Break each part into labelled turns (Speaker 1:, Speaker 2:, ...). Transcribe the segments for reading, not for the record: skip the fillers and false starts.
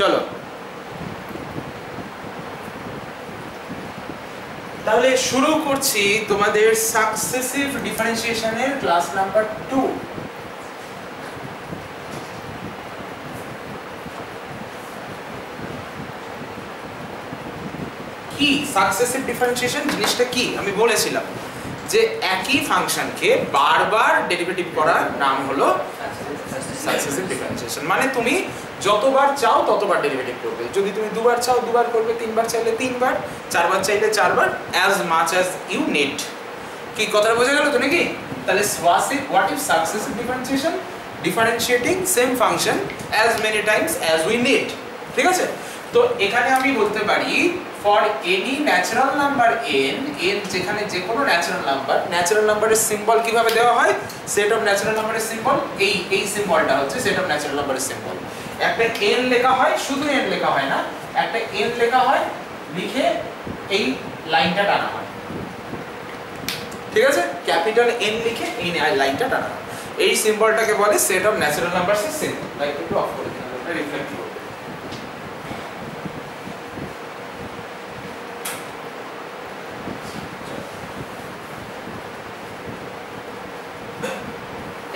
Speaker 1: চলো তাহলে শুরু করছি তোমাদের সাকসেসিভ ডিফারেন্সিয়েশনের ক্লাস নাম্বার 2। কি সাকসেসিভ ডিফারেন্সিয়েশন জিনিসটা কি আমি বলেছিলাম যে একই ফাংশনকে বারবার ডেরিভেটিভ করার নাম হলো সাকসেসিভ ডিফারেন্সিয়েশন। মানে তুমি যতবার চাও ততবার ডেরিভেটিভ করবে, যদি তুমি দুবার চাও দুবার করবে, তিনবার চাইলে তিনবার, চারবার চাইলে চারবার, as much as you need। কি কথাটা বোঝা গেল তো নাকি? তাহলে what is successive differentiation? Differentiating same function as many times as we need। ঠিক আছে, তো এখানে আমি বলতে পারি for any natural number n যেখানে যে কোনো ন্যাচারাল নাম্বারের সিম্বল কিভাবে দেওয়া হয়, সেট অফ ন্যাচারাল নাম্বারের সিম্বল এই সিম্বলটা হচ্ছে সেট অফ ন্যাচারাল নাম্বারের সিম্বল। একটা n লেখা হয়, শুধু n লেখা হয় না, একটা n লেখা হয় লিখে এই লাইনটা টানা হয়। ঠিক আছে, ক্যাপিটাল n লিখে এই লাইনটা টানা হয়। এই সিম্বলটাকে বলে সেট অফ ন্যাচারাল নাম্বারসের সিম্বল। লাইক একটু অফ করে দিন, এটা রিফ্লেক্ট করবে।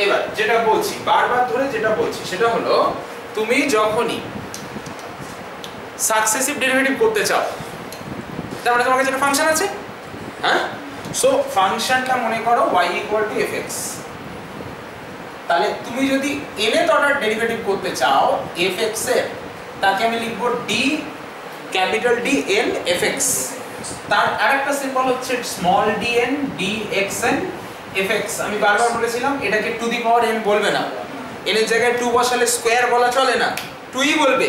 Speaker 1: এবার যেটা বলছি, বারবার ধরে যেটা বলছি সেটা হলো তুমি যখনই সাকসেসিভ ডেরিভেটিভ করতে চাও, তার মানে তোমার কাছে একটা ফাংশন আছে, হ্যাঁ, সো ফাংশনটা মনে করো y = fx। তাহলে তুমি যদি nth অর্ডার ডেরিভেটিভ করতে চাও fx এর, তাকে আমি লিখব d capital D n fx। তার আরেকটা সিম্বল হচ্ছে স্মল dn dxn fx। আমি বারবার বলেছিলাম এটাকে টু দি পাওয়ার n বলবে না, n এর জায়গায় 2 বসালে স্কয়ার বলা চলে না, 2ই বলবে।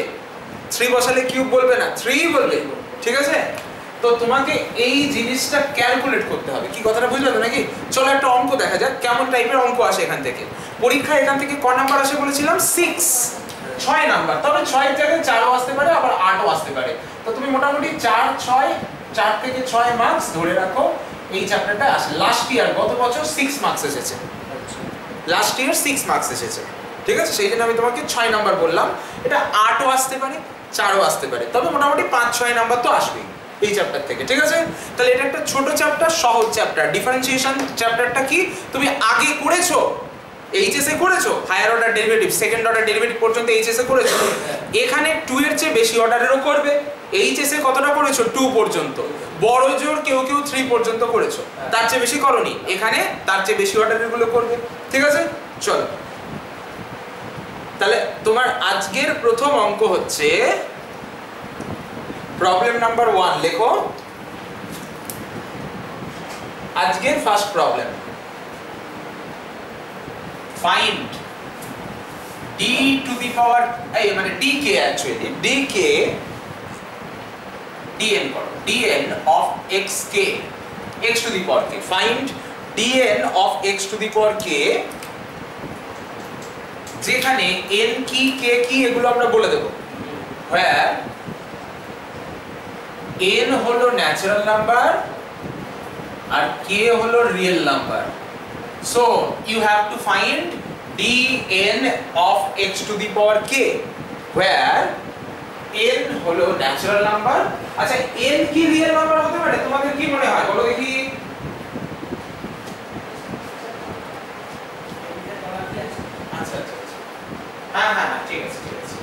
Speaker 1: 3 বসালে কিউব বলবে না, 3ই বলবে। ঠিক আছে, তো তোমাকে এই জিনিসটা ক্যালকুলেট করতে হবে। কি কথাটা বুঝলে তো নাকি? চলো একটা অঙ্ক দেখা যাক কেমন টাইপের অঙ্ক আসে এখান থেকে। পরীক্ষায় এখান থেকে ক নাম্বার আসে বলেছিলাম? 6 নাম্বার। তবে 6 এর জায়গায় 4ও আসতে পারে, আবার 8ও আসতে পারে। তো তুমি মোটামুটি 4 থেকে 6 মার্কস ধরে রাখো এই চ্যাপ্টারটা আসে। লাস্ট ইয়ার গত বছর 6 মার্কস এসেছে, লাস্ট ইয়ার 6 মার্কস এসেছে। ঠিক আছে, সেই জন্য আমি তোমাকে 6 নাম্বার বললাম। এটা 8ও আসতে পারে, 4ও আসতে পারে, তবে মোটামুটি 5-6 নাম্বার তো আসবেই এই চ্যাপ্টার থেকে। ঠিক আছে, তাহলে এটা একটা ছোট চ্যাপ্টার, সহজ চ্যাপ্টার। ডিফারেন্সিয়েশন চ্যাপ্টারটা কি তুমি আগে করেছো, এইচএস এ করেছো, higher order derivative, second order derivative পর্যন্ত এইচএস এ করেছো। এখানে 2 এর চেয়ে বেশি অর্ডারেরও করবে। এইচএস এ কতটা করেছো? 2 পর্যন্ত। বড় জোর কেউ 3 পর্যন্ত করেছো, তার চেয়ে বেশি করনি। এখানে তার চেয়ে বেশি অর্ডারের গুলো করবে। ঠিক আছে, চলো তাহলে তোমার আজকের প্রথম অঙ্ক হচ্ছে প্রবলেম নাম্বার 1। লেখো আজকের first problem. Find d to the power মানে dk অ্যাকচুয়ালি dk dn করো, dn of xk x to the power k। Find dn of x to the power k, যেখানে n কি k কি এগুলো আমরা বলে দেব। where n হলো natural number আর k হলো real number. so you have to find dn of x to the power k where n হলো natural number. আচ্ছা, n কি রিয়েল নাম্বার হতে পারে? তোমাদের কি মনে হয় বলো দেখি? আচ্ছা আচ্ছা, হ্যাঁ হ্যাঁ ঠিক আছে ঠিক আছে।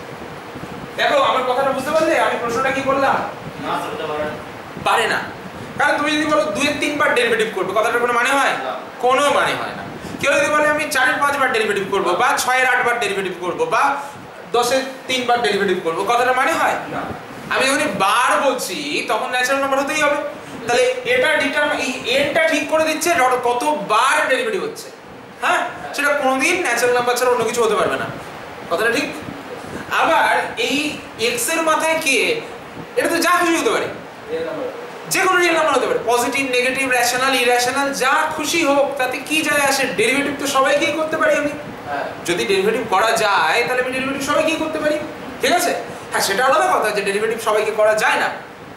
Speaker 1: দেখো আমার কথাটা বুঝতে পারলে? আমি প্রশ্নটা কি বললাম? না বলতে পারে না, কারণ তুমি যদি বলো 2 এর 3 বার ডেরিভেটিভ করবে, কথাটার কোনো মানে হয়? কোনো মানে হয় না। কেউ যদি বলে আমি 4 এর 5 বার ডেরিভেটিভ করব, বা 6 এর 8 বার ডেরিভেটিভ করব, বা 10 এর 3 বার ডেরিভেটিভ করব, কথাটা মানে হয় না। আমি যখন বার বলছি তখন ন্যাচারাল নাম্বার হতেই হবে। তাহলে এটা ডিটারমাইন, এই এনটা ঠিক করে দিচ্ছে কতবার ডেরিভেটিভ হচ্ছে। হ্যাঁ, সেটা কোনোদিন ন্যাচারাল নাম্বার ছাড়া অন্য কিছু হতে পারবে না, কথাটা ঠিক? আবার এই x এর মাথায় কে, এটা তো যা খুশি হতে পারে, যে কোনো রিয়েল নাম্বার হতে পারে, পজিটিভ নেগেটিভ র্যাশনাল ইর‍্যাশনাল যা খুশি হোক, তাতে কি যায় আসে? ডেরিভেটিভ তো সবাইকেই করতে পারি আমি। যদি ডেরিভেটিভ করা যায় তাহলে আমি ডেরিভেটিভ সবাইকেই করতে পারি। ঠিক আছে, হ্যাঁ সেটা আলাদা কথা যে ডেরিভেটিভ সবাইকে করা যায় না।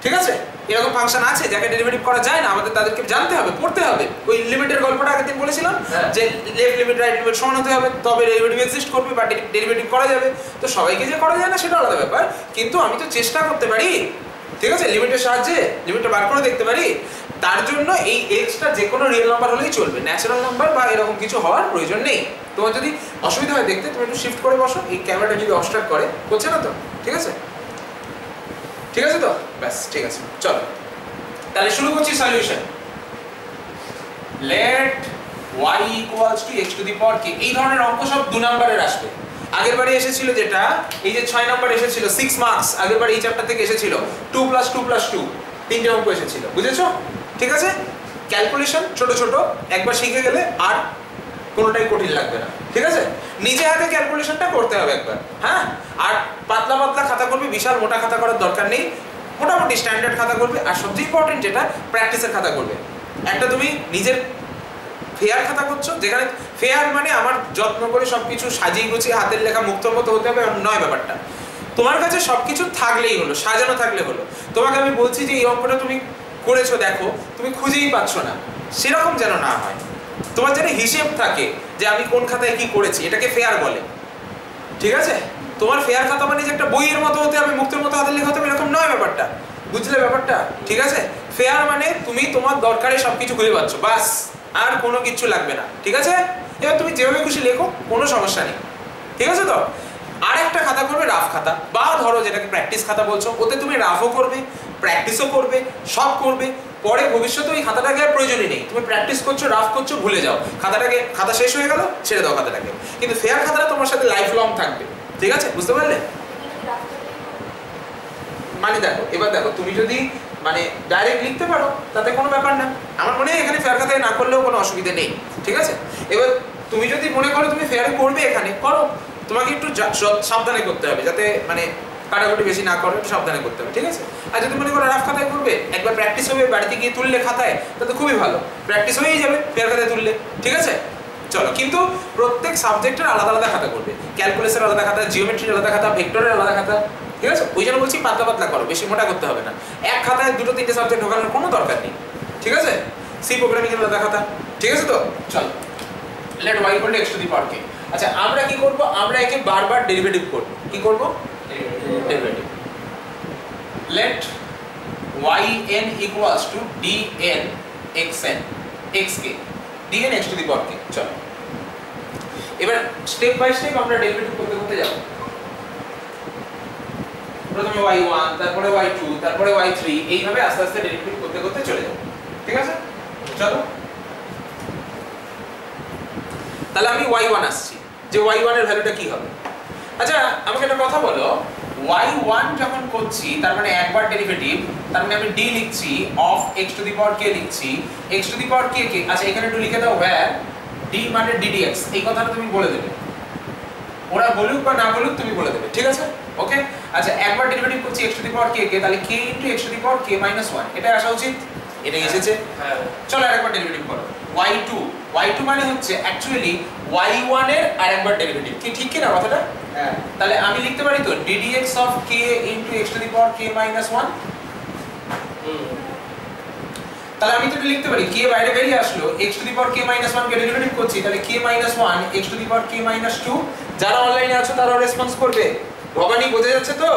Speaker 1: ঠিক আছে? এরকম ফাংশন আছে যাকে ডেরিভেটিভ করা যায় না, আমাদের তাদেরকে জানতে হবে, পড়তে হবে। ওই লিমিটের গল্পটা আগের দিন বলেছিলাম যে লেফট লিমিট রাইট লিমিট সমান হতে হবে, তবে ডেরিভেটিভ এক্সিস্ট করবে বা ডেরিভেটিভ করা যাবে। তো সবাইকে যে করা যায় না সেটা আলাদা ব্যাপার, কিন্তু আমি তো চেষ্টা করতে পারি, ঠিক আছে, লিমিটের সাহায্যে লিমিটটা বার করে দেখতে পারি। তার জন্য এই এক্সটা যে কোনো রিয়েল নাম্বার হলেই চলবে, ন্যাচারাল নাম্বার বা এরকম কিছু হওয়ার প্রয়োজন নেই। তোমার যদি অসুবিধা হয় দেখতে, তুমি একটু শিফট করে বসো, এই ক্যামেরাটা যদি অবস্ট্রাক্ট করে, করছে না তো? ঠিক আছে, ঠিক আছে তো, ব্যাস ঠিক আছে। চলো তাহলে শুরু করছি solution. Let y equals to x to the power k। এই ধরনের অঙ্ক সব 2 নম্বরের আসবে। আগের বারে এসেছিল যেটা, এই যে 6 নম্বর এসেছিল 6 মার্কস, আগের বারে এই চ্যাপ্টার থেকে এসেছিল 2 + 2 + 2, তিনটে অঙ্ক এসেছিল, বুঝেছো? ঠিক আছে, ক্যালকুলেশন ছোট ছোট, একবার শিখে গেলে আর কোনোটাই কঠিন লাগবে না। ঠিক আছে, নিজে হাতে ক্যালকুলেশনটা করতে হবে একবার, হ্যাঁ। আর পাতলা পাতলা খাতা করবে, বিশাল মোটা খাতা করার দরকার নেই, মোটামুটি স্ট্যান্ডার্ড খাতা করবে। আর সবচেয়ে ইম্পর্টেন্ট যেটা, প্র্যাকটিসের খাতা করবে। একটা তুমি নিজের ফেয়ার খাতা করছো, যেখানে ফেয়ার মানে আমার যত্ন করে সবকিছু সাজিয়ে গুছিয়ে হাতের লেখা মুক্তর মতো হতে হবে নয় ব্যাপারটা। তোমার কাছে সবকিছু থাকলেই হলো, সাজানো থাকলে হলো। তোমাকে আমি বলছি যে এই অঙ্কটা তুমি করেছো, দেখো তুমি খুঁজেই পাচ্ছ না, সেরকম যেন না হয়। তোমার যেন হিসেব থাকে যে আমি কোন খাতায় কি করেছি, এটাকে ফেয়ার বলে। ঠিক আছে, তোমার ফেয়ার খাতা মানে যে একটা বইয়ের মতো হতে হবে, মুক্তের মতো হাতের লেখা হতে হবে, এরকম নয় ব্যাপারটা। বুঝলে ব্যাপারটা? ঠিক আছে, ফেয়ার মানে তুমি তোমার দরকারে সবকিছু খুঁজে পাচ্ছ, বাস, আর কোনো কিছু লাগবে না। ঠিক আছে, এবার তুমি যেভাবে খুশি লেখো, কোনো সমস্যা নেই। ঠিক আছে তো? আর একটা খাতা করবে রাফ খাতা, বা ধরো যেটাকে প্র্যাকটিস খাতা বলছো, ওতে তুমি রাফও করবে, প্র্যাকটিসও করবে, সব করবে। পরে ভবিষ্যতে ওই খাতাটাকে আর প্রয়োজনই নেই, তুমি প্র্যাকটিস করছো, রাফ করছো, ভুলে যাও খাতাটাকে, খাতা শেষ হয়ে গেল, ছেড়ে দাও খাতাটাকে। কিন্তু ফেয়ার খাতাটা তোমার সাথে লাইফ লং থাকবে। ঠিক আছে, বুঝতে পারলে? মানে দেখো, এবার দেখো, তুমি যদি মানে ডাইরেক্ট লিখতে পারো তাতে কোনো ব্যাপার না, আমার মনে হয় এখানে ফেয়ার খাতায় না করলেও কোনো অসুবিধা নেই। ঠিক আছে, এবার তুমি যদি মনে করো তুমি ফেয়ারে করবে, এখানে করো, তোমাকে একটু সাবধানে করতে হবে, যাতে মানে কাটাকুটি বেশি না করে, সাবধানে করতে হবে। ঠিক আছে, আর যদি মনে করো রাফ খাতায় করবে, একবার প্র্যাকটিস হবে, বাড়িতে গিয়ে তুললে খাতায়, তাতে খুবই ভালো, প্র্যাকটিস হয়েই যাবে ফেয়ার খাতায় তুললে। ঠিক আছে, চলো, কিন্তু প্রত্যেক সাবজেক্টের আলাদা আলাদা খাতা করবে, ক্যালকুলাসের আলাদা খাতা, জিওমেট্রির আলাদা খাতা, ভেক্টরের আলাদা খাতা। ঠিক আছে, ওই জন্য বলছি পাতলা পাতলা করো, বেশি মোটা করতে হবে না। এক খাতায় 2-3টে সাবজেক্ট ঢোকানোর কোনো দরকার নেই। ঠিক আছে, সি প্রোগ্রামিং এর আলাদা খাতা। ঠিক আছে তো, চলো, let y equal to x to the power k। আচ্ছা, আমরা কি করব? আমরা একে বারবার ডেরিভেটিভ করব। কি করব? Derivative. Let yn equals to dn xn xk dn x to the power k। চলো, এবার স্টেপ বাই স্টেপ আমরা ডেরিভেটিভ করতে করতে যাব। প্রথমে y1, তারপরে y2, তারপরে y3, এইভাবে আস্তে আস্তে ডেরিভেটিভ করতে করতে চলে যাব। ঠিক আছে, চলো, তাহলে আমি y1 আসছি, যে y1 এর ভ্যালুটা কি হবে। আচ্ছা, আমাকে একটা কথা বলো, y1 যখন করছি তার মানে একবার ডেরিভেটিভ, তার মানে আমি d লিখছি of x to the power k লিখছি, x to the power k কে, আচ্ছা এখানে একটু লিখে দাও where d মানে ddx, এই কথাটা তুমি বলে দেবে, ওরা বলুক বা না বলুক তুমি বলে দেবে। ঠিক আছে, ওকে। আচ্ছা, একবার ডেরিভেটিভ করছি x to the power k কে, তাহলে k * x to the power k - 1, এটা আসা উচিত, এটা এসেছে। চলো আরেকবার ডেরিভেটিভ করো, y2 মানে হচ্ছে অ্যাকচুয়ালি y1 এর আরেকবার ডেরিভেটিভ, কি ঠিক কি না কথাটা? হ্যাঁ, তাহলে আমি লিখতে পারি তো ddx of k * x to the power k - 1। তাহলে আমি তো এটা লিখতে পারি, k বাইরে বেরিয়ে আসলো, x to the power k - 1 K derivative করছি, তাহলে k - 1 x to the power k - 2। যারা অনলাইনে আছো তারাও রেসপন্স করবে। ভবানী বোঝা যাচ্ছে তো?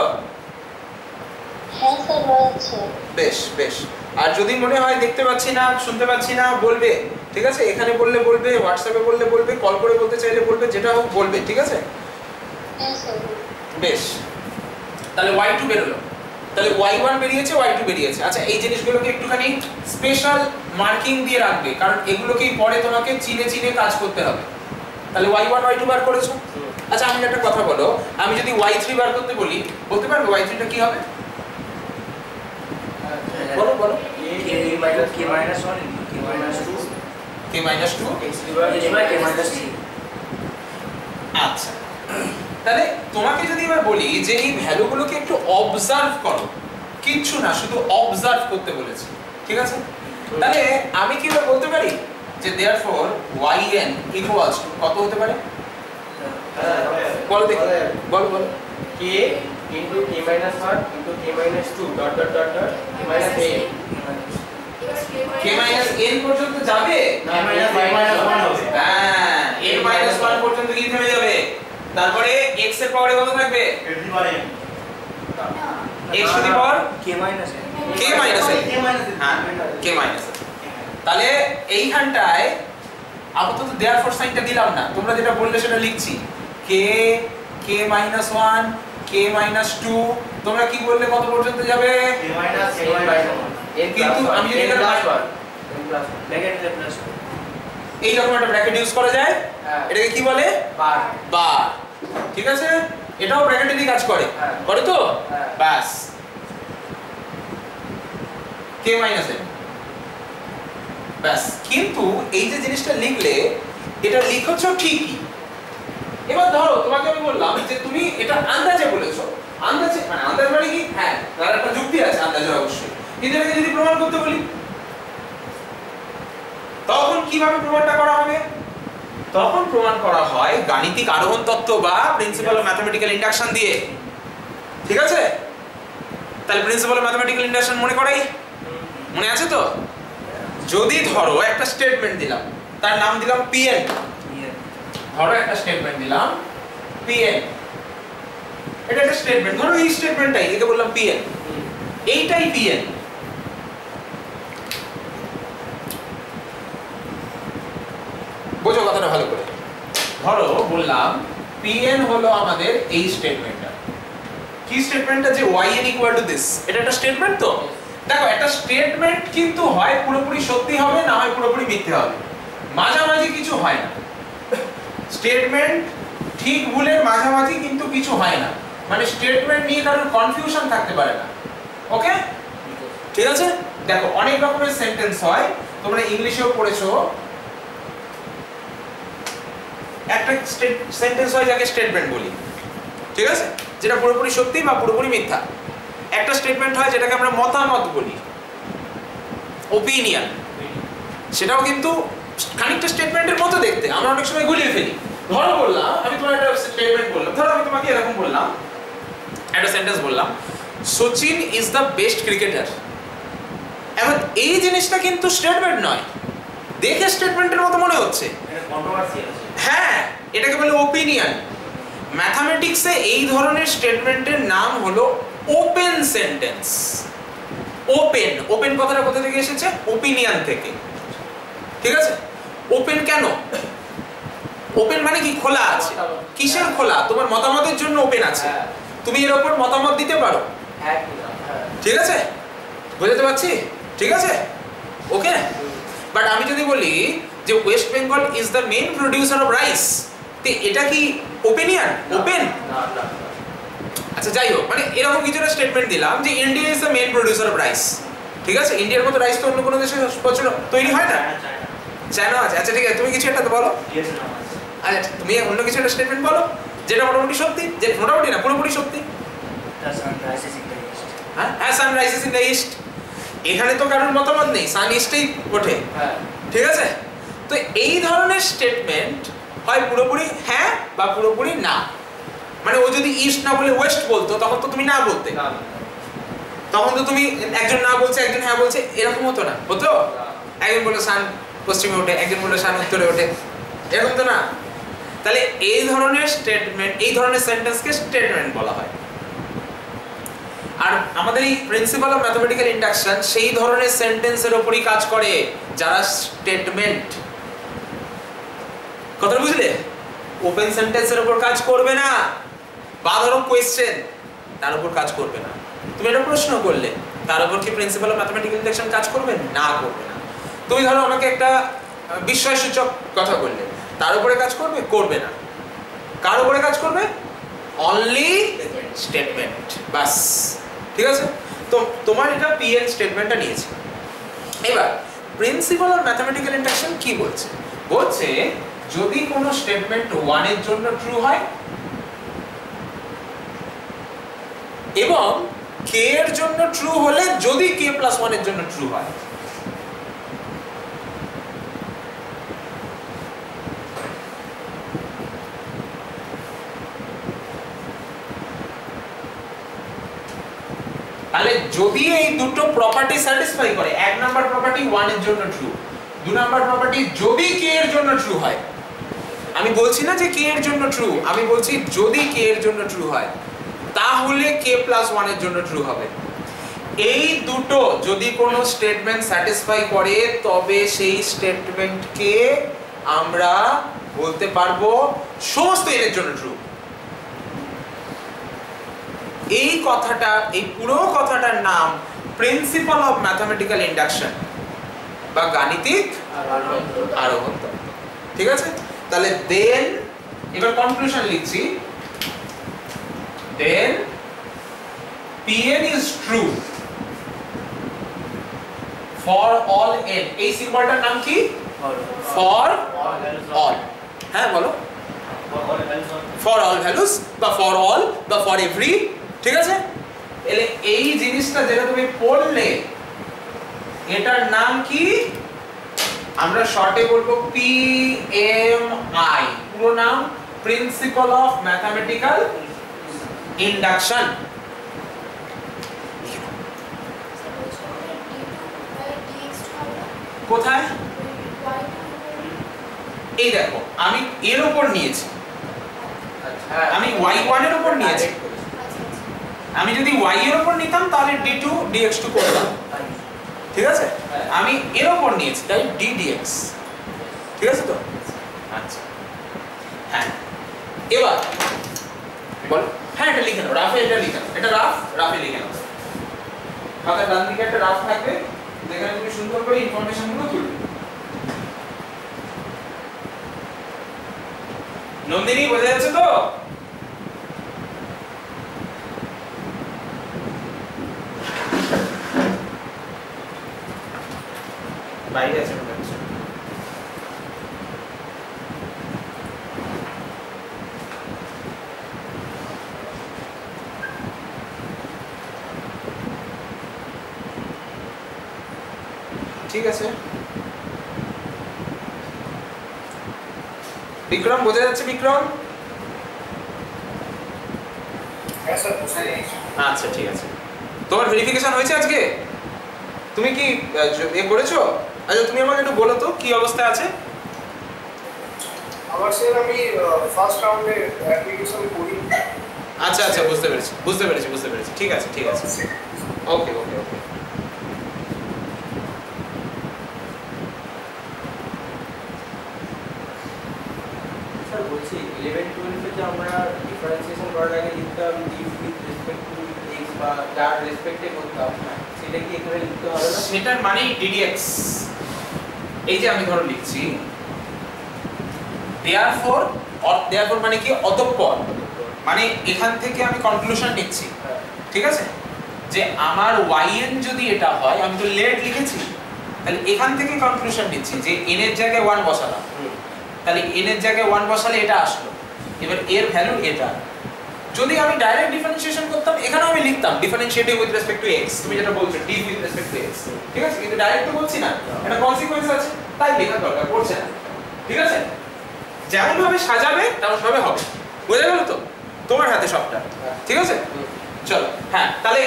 Speaker 2: হ্যাঁ স্যার, বোঝাচ্ছে।
Speaker 1: বেশ বেশ। আর যদি মনে হয় দেখতে পাচ্ছি না, শুনতে পাচ্ছি না, বলবে। ঠিক আছে, এখানে বললে বলবে, হোয়াটসঅ্যাপে বললে বলবে, কল করে বলতে চাইলে বলবে, যেটা হোক বলবে। ঠিক আছে,
Speaker 2: হ্যাঁ স্যার।
Speaker 1: বেশ, তাহলে y2 বেরোলো, তাহলে y1 বেরিয়েছে, y2 বেরিয়েছে। আচ্ছা, এই জিনিসগুলোকে একটুখানি স্পেশাল মার্কিং দিয়ে রাখবে, কারণ এগুলোকেই পরে তোমাকে চিনে চিনে কাজ করতে হবে। তাহলে y1 y2 বার করেছো। আচ্ছা, আমি একটা কথা বলো, আমি যদি y3 বার করতে বলি, বলতে পারবে y3 টা কি হবে? বলো বলো।
Speaker 3: k minus 1 k minus 2
Speaker 1: k minus 2
Speaker 3: x divided by k minus 3।
Speaker 1: আচ্ছা, তাহলে তোমাকে যদি এবার বলি যে এই ভ্যালুগুলোকে একটু অবজার্ভ করো, কিচ্ছু না, শুধু অবজার্ভ করতে বলেছি। ঠিক আছে, তাহলে আমি কি বলতে পারি যে therefore yn equals to কত হতে পারে? বলো দেখি, বলো বলো।
Speaker 4: k into k minus 1 into k minus 2 dot dot dot dot k minus a
Speaker 1: k minus n পর্যন্ত যাবে
Speaker 4: না minus 1 হবে
Speaker 1: হ্যাঁ n minus 1 পর্যন্ত কি থেমে যাবে তারপরে x এর পাওয়ারে কত থাকবে x to the power
Speaker 3: k minus n
Speaker 1: k minus n হ্যাঁ k minus n তাহলে এইখানটায় আপাতত দেয়ারফর সাইনটা দিলাম না তোমরা যেটা বললে সেটা লিখছি k k minus 1 k minus 2 তোমরা কি বললে কত পর্যন্ত যাবে
Speaker 4: k minus n n
Speaker 1: কিন্তু আমি যদি এটা
Speaker 4: plus 1 n plus 1
Speaker 3: ব্র্যাকেট দিলে প্লাস
Speaker 1: এই রকম একটা ব্র্যাকেট ইউজ করা যায়
Speaker 4: হ্যাঁ।
Speaker 1: এটাকে কি বলে
Speaker 4: বার
Speaker 1: বার ঠিক আছে এটাও ব্র্যাকেটেরই কাজ করে
Speaker 4: হ্যাঁ।
Speaker 1: করে তো
Speaker 4: হ্যাঁ।
Speaker 1: ব্যাস k minus n ব্যাস কিন্তু এই যে জিনিসটা লিখলে এটা লিখছো ঠিকই এবার ধরো তোমাকে আমি বললাম যে তুমি এটা আন্দাজে বলেছো আন্দাজে মানে আন্দাজ মানে কি হ্যাঁ তার একটা যুক্তি আছে আন্দাজে অবশ্যই কিন্তু এটাকে যদি প্রমাণ করতে বলি তখন কিভাবে প্রমাণটা করা হবে তখন প্রমাণ করা হয় গাণিতিক আরোহণ তত্ত্ব বা প্রিন্সিপাল অফ ম্যাথমেটিক্যাল ইন্ডাকশন দিয়ে ঠিক আছে তাহলে প্রিন্সিপাল অফ ম্যাথমেটিক্যাল ইন্ডাকশন মনে করাই মনে আছে তো যদি ধরো একটা স্টেটমেন্ট দিলাম তার নাম দিলাম pn ধরো একটা স্টেটমেন্ট দিলাম pn এটা একটা স্টেটমেন্ট ধরো এই স্টেটমেন্টটাই একে বললাম pn এইটাই pn বোঝো কথাটা ভালো করে ধরো বললাম pn হলো আমাদের এই স্টেটমেন্টটা কি স্টেটমেন্টটা যে yn equal to this এটা একটা স্টেটমেন্ট তো দেখো একটা স্টেটমেন্ট কিন্তু হয় পুরোপুরি সত্যি হবে না হয় পুরোপুরি মিথ্যে হবে মাঝামাঝি কিছু হয় না স্টেটমেন্ট ঠিক ভুলের মাঝামাঝি কিন্তু কিছু হয় না মানে স্টেটমেন্ট নিয়ে কারোর কনফিউশন থাকতে পারে না ওকে ঠিক আছে দেখো অনেক রকমের সেন্টেন্স হয় তোমরা ইংলিশেও পড়েছো একটা সেন্টেন্স হয় যাকে স্টেটমেন্ট বলি ঠিক আছে যেটা পুরোপুরি সত্যি বা পুরোপুরি মিথ্যা একটা স্টেটমেন্ট হয় যেটাকে আমরা মতামত বলি ওপিনিয়ন সেটাও কিন্তু খানিকটা স্টেটমেন্টের মতো দেখতে আমরা অনেক সময় গুলিয়ে ফেলি ধরো বললাম আমি তোমার একটা স্টেটমেন্ট বললাম ধরো আমি তোমাকে এরকম বললাম একটা সেন্টেন্স বললাম Sachin is the best cricketer এখন এই জিনিসটা কিন্তু স্টেটমেন্ট নয় দেখে স্টেটমেন্টের মতো মনে হচ্ছে
Speaker 4: এটা কন্ট্রোভার্সি আছে
Speaker 1: হ্যাঁ এটাকে বলে ওপিনিয়ন ম্যাথমেটিক্সে এই ধরনের স্টেটমেন্টের নাম হলো ওপেন সেন্টেন্স ওপেন ওপেন কথাটা কোথা থেকে এসেছে ওপিনিয়ন থেকে ঠিক আছে ওপেন কেন ওপেন মানে কি খোলা আছে কিসের খোলা তোমার মতামতের জন্য ওপেন আছে তুমি এর উপর মতামত দিতে পারো
Speaker 4: হ্যাঁ
Speaker 1: ঠিক আছে বুঝতে পারছি ঠিক আছে ওকে বাট আমি যদি বলি যে West Bengal is the main producer of rice তো এটা কি ওপিনিয়ন ওপেন
Speaker 4: না না
Speaker 1: আচ্ছা যাই হোক মানে এরকম কিছু একটা স্টেটমেন্ট দিলাম যে India is the main producer of rice ঠিক আছে ইন্ডিয়ার মতো রাইস তো অন্য কোনো দেশে প্রচুর তৈরি হয় না চায়না আছে আচ্ছা ঠিক আছে তুমি কিছু একটা তো বলো আচ্ছা তুমি অন্য কিছু একটা স্টেটমেন্ট বলো যেটা মোটামুটি সত্যি যে মোটামুটি না পুরোপুরি সত্যি হ্যাঁ হ্যাঁ sun rises in the east এখানে তো কারোর মতামত নেই সান ইস্টেই ওঠে
Speaker 4: হ্যাঁ
Speaker 1: ঠিক আছে তো এই ধরনের স্টেটমেন্ট হয় পুরোপুরি হ্যাঁ বা পুরোপুরি না মানে ও যদি ইস্ট না বলে ওয়েস্ট বলতো তখন তো তুমি না বলতে
Speaker 4: না
Speaker 1: তখন তো তুমি একজন না বলছে একজন হ্যাঁ বলছে এরকম হতো না হতো একজন বললো সান পশ্চিমে ওঠে একজন বললো সান উত্তরে ওঠে এরকম তো না তাহলে এই ধরনের স্টেটমেন্ট এই ধরনের সেন্টেন্সকে স্টেটমেন্ট বলা হয় আর আমাদের এই প্রিন্সিপাল অফ ম্যাথমেটিক্যাল ইন্ডাকশন সেই ধরনের সেন্টেন্সের উপরই কাজ করে যারা স্টেটমেন্ট কথা বুঝলে ওপেন সেন্টেন্সের উপর কাজ করবে না বা ধরো কোয়েশ্চেন তার উপর কাজ করবে না তুমি একটা প্রশ্ন করলে তার উপর কি প্রিন্সিপাল অফ ম্যাথমেটিক্যাল ইন্ডাকশন কাজ করবে না করবে না তুমি ধরো আমাকে একটা বিস্ময়সূচক কথা বললে তার উপরে কাজ করবে করবে না কার উপরে কাজ করবে অনলি স্টেটমেন্ট বাস ঠিক আছে তো তোমার এটা পিএন স্টেটমেন্টটা নিয়েছে এবার প্রিন্সিপাল অফ ম্যাথমেটিক্যাল ইন্ডাকশন কি বলছে বলছে যদি কোনো স্টেটমেন্ট 1 এর জন্য ট্রু হয় এবং k এর জন্য ট্রু হলে যদি k + 1 এর জন্য ট্রু হয় তাহলে যদি এই দুটো প্রপার্টি স্যাটিসফাই করে, এক নাম্বার প্রপার্টি 1 এর জন্য ট্রু, দুই নাম্বার প্রপার্টি যদি k এর জন্য ট্রু হয়, আমি বলছি না যে k এর জন্য ট্রু, আমি বলছি যদি k এর জন্য ট্রু হয় তাহলে k + 1 এর জন্য ট্রু হবে। এই দুটো যদি কোনো স্টেটমেন্ট স্যাটিসফাই করে তবে সেই স্টেটমেন্টকে আমরা বলতে পারবো সমস্ত n এর জন্য ট্রু। এই কথাটা, এই পুরো কথাটার নাম প্রিন্সিপাল অফ ম্যাথমেটিক্যাল ইন্ডাকশন বা গাণিতিক আরোহণ তত্ত্ব। ঠিক আছে? তাহলে দেন এবার কনক্লুশন লিখছি, দেন Pn is true for all n। এই সিম্বলটার নাম কি? For all. হ্যাঁ বলো, ফর অল ভ্যালুস বা ফর অল বা ফর এভরি। ঠিক আছে? এলে এই জিনিসটা যেটা তুমি পড়লে এটার নাম কি? আমরা শর্টে বলবো PMI, পুরো নাম প্রিন্সিপাল অফ ম্যাথমেটিক্যাল ইন্ডাকশন। কোথায়? এই দেখো, আমি এর উপর নিয়েছি, আমি y1 এর উপর নিয়েছি। আমি যদি y এর উপর নিতাম তাহলে d2 dx2 করতাম। ঠিক আছে? আমি এর উপর নিয়েছি তাই d dx। ঠিক আছে তো? আচ্ছা হ্যাঁ, এবার বল। হ্যাঁ এটা লিখে নাও, রাফে এটা লিখে নাও, এটা রাফে লিখে নাও। খাতার ডান দিকে একটা রাফ থাকবে যেখানে তুমি সুন্দর করে ইনফরমেশনগুলো তুলবে। নন্দিনী বোঝা যাচ্ছে তো? বাইরে আছে মনে হচ্ছে। ঠিক আছে, বিক্রম বোঝা যাচ্ছে? বিক্রম আচ্ছা ঠিক আছে। তোমার ভেরিফিকেশন হয়েছে আজকে? তুমি কি এ করেছো? আচ্ছা তুমি আমাকে একটু বলো তো কি অবস্থায় আছে?
Speaker 5: আমার স্যার আমি ফার্স্ট রাউন্ডে অ্যাপ্লিকেশন করি।
Speaker 1: আচ্ছা আচ্ছা বুঝতে পেরেছি। ঠিক আছে ওকে।
Speaker 4: স্যার বলছি 11-12 তে আমরা ডিফারেন্সিয়েশন করার আগে লিখতাম ডিফ উইথ রেসপেক্ট টু এক্স বা যার রেসপেক্টে করতাম, সেটা কি এখানে লিখতে হবে না?
Speaker 1: সেটার মানে ddx। এই যে আমি ধরো লিখছি therefore মানে কি? অতঃপর। মানে এখান থেকে আমি কনক্লুশন নিচ্ছি। ঠিক আছে? যে আমার yn যদি এটা হয়, আমি তো লেট লিখেছি, তাহলে এখান থেকে কনক্লুশন নিচ্ছি যে n এর জায়গায় 1 বসালাম, তাহলে n এর জায়গায় 1 বসালে এটা আসলো। এবার এর ভ্যালু এটা। যদি আমি ডাইরেক্ট ডিফারেন্সিয়েশন করতাম এখানে আমি লিখতাম differentiating with respect to x, তুমি যেটা বলছো d with respect to x। ঠিক আছে? কিন্তু ডাইরেক্ট তো বলছি না, এটা কনসিকোয়েন্স আছে, তাই লেখার দরকার পড়ছে না। ঠিক আছে? যেমন ভাবে সাজাবে তেমন ভাবে হবে। বুঝে গেল তো? তোমার হাতে সবটা। ঠিক আছে? চলো হ্যাঁ, তাহলে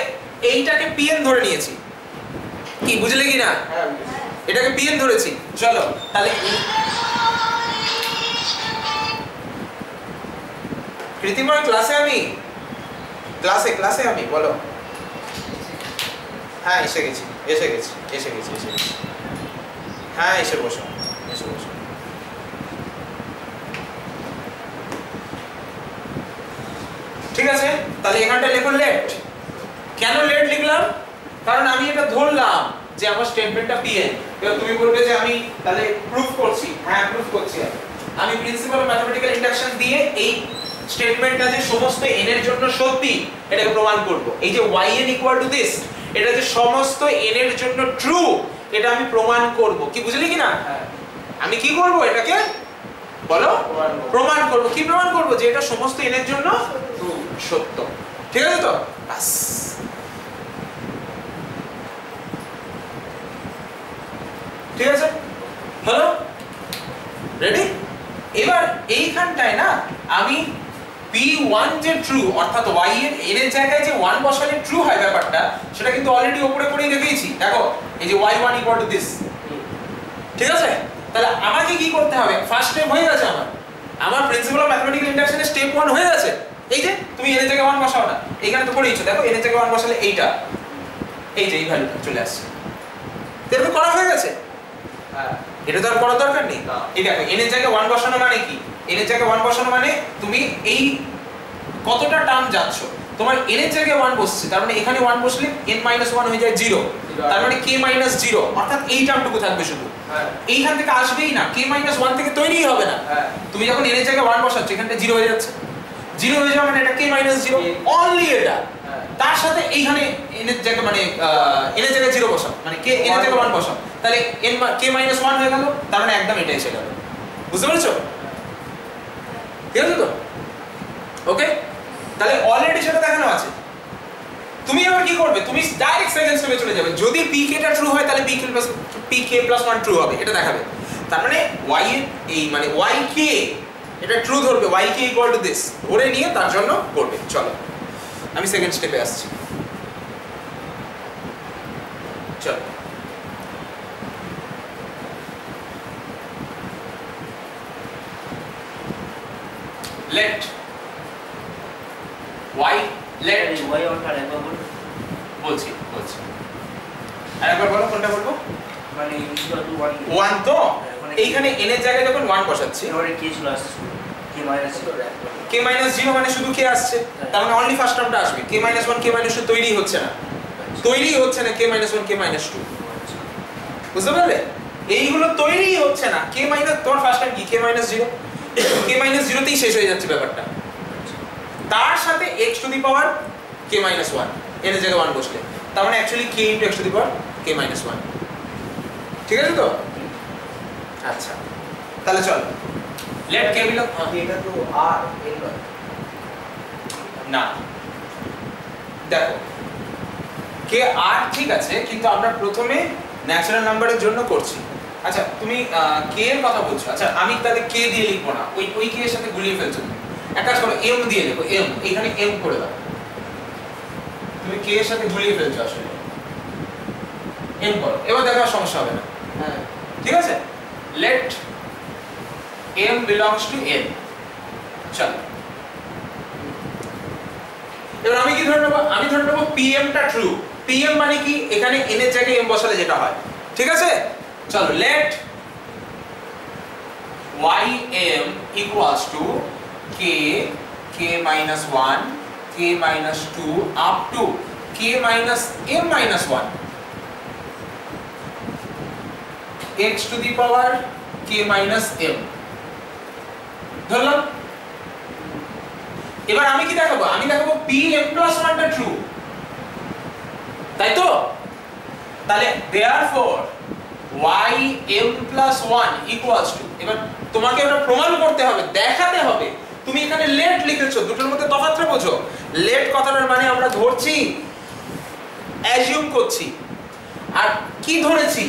Speaker 1: এইটাকে pn ধরে নিয়েছি, কি বুঝলে কি না?
Speaker 4: হ্যাঁ
Speaker 1: এটাকে pn ধরেছি। চলো তাহলে কৃতিময় ক্লাসে আমি বলো। হ্যাঁ এসে গেছি। হ্যাঁ এসে বসো। ঠিক আছে, তাহলে এখানটা লিখুন লেট। কেন লেট লিখলাম? কারণ আমি এটা ধরলাম যে আমার স্টেটমেন্টটা pn। এবার তুমি বলবে যে আমি তাহলে প্রুফ করছি। হ্যাঁ প্রুফ করছি। আমি প্রিন্সিপাল অফ ম্যাথমেটিক্যাল ইন্ডাকশন দিয়ে এই স্টেটমেন্টটা যে সমস্ত n এর জন্য সত্যি এটাকে প্রমাণ করব। এই যে yn = this, এটা যে সমস্ত n এর জন্য ট্রু এটা আমি প্রমাণ করব। কি বুঝলি কি না? আমি কি করব? এটাকে বলো প্রমাণ করব। কি প্রমাণ করব? যে এটা সমস্ত n এর জন্য সত্য। ঠিক আছে তো? বাস। ঠিক আছে? হলো? রেডি? এবার এইখানটায় না আমি p1 যে ট্রু অর্থাৎ y এর n এর জায়গায় যে 1 বসালে ট্রু হয় ব্যাপারটা সেটা কিন্তু অলরেডি উপরে পড়েই দেখিয়েছি। দেখো এই যে y1 = this, ঠিক আছে? তাহলে আমাকে কি করতে হবে? ফার্স্ট স্টেপ হয়ে গেছে আমার প্রিন্সিপাল অফ ম্যাথমেটিক্যাল ইন্ডাকশনের স্টেপ 1 হয়ে গেছে। এই যে তুমি n এর জায়গায় 1 বসাও না, এখানে তো পড়েইছো, দেখো n এর জায়গায় 1 বসালে এইটা এই যে এই ভ্যালুটা চলে আসছে। এটা তো করা হয়ে গেছে,
Speaker 4: হ্যাঁ
Speaker 1: এটা তো আর করার দরকার নেই।
Speaker 4: না।
Speaker 1: এই দেখো n এর জায়গায় 1 বসানো মানে কি? n এর জায়গায় 1 বসানো মানে তুমি এই কতটা টার্ম যাচ্ছ, তোমার n এর জায়গায় 1 বসছে, তার মানে এখানে 1 বসলে n - 1 হয়ে যায় 0, তার মানে k - 0 অর্থাৎ এই টার্মটুকু থাকবে শুধু।
Speaker 4: হ্যাঁ
Speaker 1: এইখান থেকে আসবেই না, k - 1 থেকে তৈরিই হবে না।
Speaker 4: হ্যাঁ
Speaker 1: তুমি যখন n এর জায়গায় 1 বসাচ্ছ এখানটা 0 হয়ে যাচ্ছে, 0 হয়ে যাওয়া মানে এটা k - 0 অনলি এটা।
Speaker 4: হ্যাঁ
Speaker 1: তার সাথে এইখানে n এর জায়গায় মানে n এর জায়গায় 0 বসাও, মানে k n এর জায়গায় 1 বসাও, তাহলে n k - 1 হয়ে গেল, তার মানে একদম এটা এসে গেল। বুঝতে পেরেছো? ঠিক আছে তো? ওকে, তাহলে অলরেডি সেটা দেখানো আছে। তুমি এবার কি করবে? তুমি ডাইরেক্ট সেকেন্ড স্টেপে চলে যাবে। যদি pk টা ট্রু হয় তাহলে pk + 1 ট্রু হবে, এটা দেখাবে। তার মানে y এর এই মানে yk এটা ট্রু ধরবে, yk = this ধরে নিয়ে তার জন্য করবে। চলো আমি সেকেন্ড স্টেপে আসছি। চলো let y let
Speaker 3: ওয়াই অনটা একবার বল,
Speaker 1: বলছি আরেকবার বলো, কোনটা বলবো?
Speaker 3: মানে ইকুয়াল টু 1
Speaker 1: 1 তো এইখানে n এর জায়গায় যখন 1 বসাচ্ছি
Speaker 3: এবারে কে চলে আসছে, কে মাইনাস
Speaker 1: k - 0 মানে শুধু k আসছে, তার মানে অনলি ফার্স্ট টার্মটা আসবে। k - 1 k - 2 তৈরি হচ্ছে না, k - 1 k - 2, বুঝতে পারলে? এইগুলো তৈরি হচ্ছে না। k - তোমার ফার্স্ট টার্ম কি? k - 0, k - 0 তেই শেষ হয়ে যাচ্ছে ব্যাপারটা। তার সাথে x to the power k - 1 n এর জায়গায় 1 বসলে, তার মানে actually k * x to the power k - 1। ঠিক আছে তো? আচ্ছা তাহলে চল লেট k বিলং
Speaker 4: এটা তো আর n নয়
Speaker 1: না, দেখো k r ঠিক আছে, কিন্তু আমরা প্রথমে ন্যাচারাল নাম্বারের জন্য করছি। আচ্ছা তুমি k এর কথা বলছো, আচ্ছা আমি তাহলে k দিয়ে লিখবো না, ওই k এর সাথে গুলিয়ে ফেলছো। এক কাজ করো m দিয়ে লেখো, m এখানে m করে দাও, তুমি k এর সাথে গুলিয়ে ফেলছো আসলে, m করো, এবার দেখো সমস্যা হবে না।
Speaker 4: হ্যাঁ
Speaker 1: ঠিক আছে, let m belongs to n। চলো এবার আমি কি ধরে নেব? আমি ধরে নেব pm টা ট্রু। pm মানে কি? এখানে n এর জায়গায় m বসালে যেটা হয়। ঠিক আছে, চলো let ym equals to k k - 1 k - 2 up to k - m - 1 x to the power k - m ধরলাম। এবার আমি কি দেখাবো? আমি দেখাবো pm + 1 টা ট্রু, তাই তো? তাহলে therefore ym + 1 equals to, এবার তোমাকে এটা প্রমাণ করতে হবে, দেখাতে হবে। তুমি এখানে let লিখেছো, দুটোর মধ্যে তফাৎটা বোঝো। let কথাটার মানে আমরা ধরছি, অ্যাজিউম করছি। আর কি ধরেছি?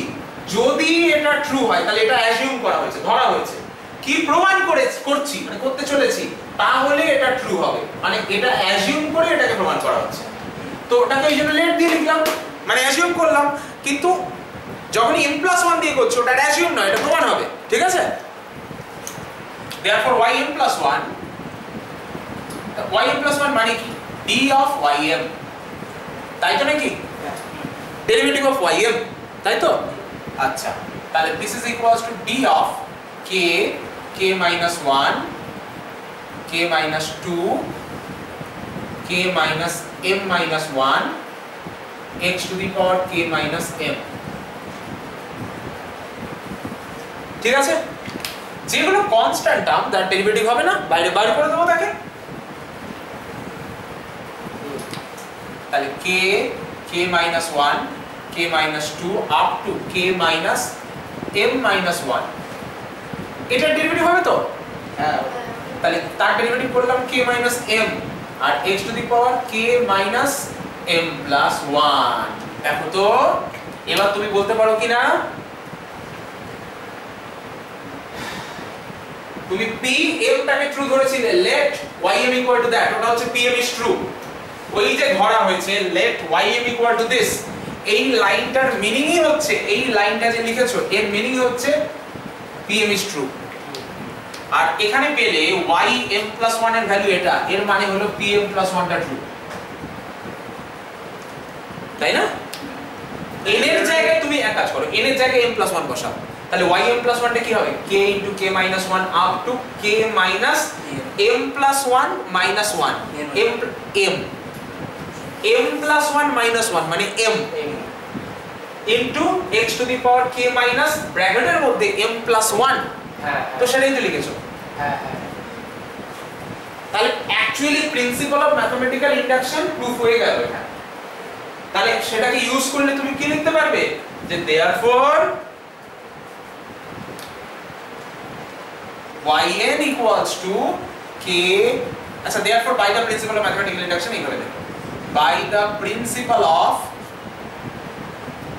Speaker 1: যদি এটা ট্রু হয় তাহলে এটা অ্যাজিউম করা হয়েছে, ধরা হয়েছে। কি প্রমাণ করছি মানে করতে চলেছি, তাহলে এটা ট্রু হবে, মানে এটা অ্যাজিউম করে এটাকে প্রমাণ করা হচ্ছে। তো ওটাকে ওই জন্য লেট দিয়ে লিখলাম, মানে অ্যাজিউম করলাম। কিন্তু যখন m + 1 দিয়ে করছো ওটা অ্যাজিউম নয়, এটা প্রমাণ হবে। ঠিক আছে, therefore ym + 1 মানে কি? d of ym, তাই তো নাকি? ডেরিভেটিভ অফ ym, তাই তো? আচ্ছা তাহলে this is equals to d of k k - 1 k - 2 k - m - 1 x to the power k - m। ঠিক আছে, যেগুলো কনস্ট্যান্ট টার্ম তার ডেরিভেটিভ হবে না, বাইরে বাইরে করে দেবো তাকে। তাহলে k k - 1 k - 2 up to k - m - 1 এটা ডেরিভেটিভ হবে তো?
Speaker 4: হ্যাঁ
Speaker 1: তাহলে তার ডেরিভেটিভ করলাম k - m আর x to the power k - m + 1। দেখো তো এবার তুমি বলতে পারো কিনা? তুমি pm টাকে true ধরেছিলে, let ym equal to that, ওটা হচ্ছে pm is true। ওই যে ধরা হয়েছে let ym equal to this, এই লাইনটার মিনিংই হচ্ছে, এই লাইনটা যে লিখেছো এর মিনিং হচ্ছে pm is true। আর এখানে পেলে ym plus 1 এর ভ্যালু এটা, এর মানে হলো pm plus 1 টা ট্রু, তাই না? n এর জায়গায় তুমি এক কাজ করো, n এর জায়গায় m plus 1 বসাও, তাহলে ym plus 1 টা কি হবে? k into k minus 1 up to k minus m plus 1 minus 1 m plus 1 minus 1 মানে m into x to the power k minus ব্র্যাকেটের মধ্যে m plus 1।
Speaker 4: হ্যাঁ
Speaker 1: তো সেটাই তো লিখেছো।
Speaker 4: হ্যাঁ হ্যাঁ।
Speaker 1: তাহলে actually principal of mathematical induction proof হয়ে গেল এখানে। তাহলে সেটাকে ইউজ করলে তুমি কি লিখতে পারবে? যে therefore yn equals to k, আচ্ছা therefore by the principle of mathematical induction এইভাবে দেখো, by the principle of,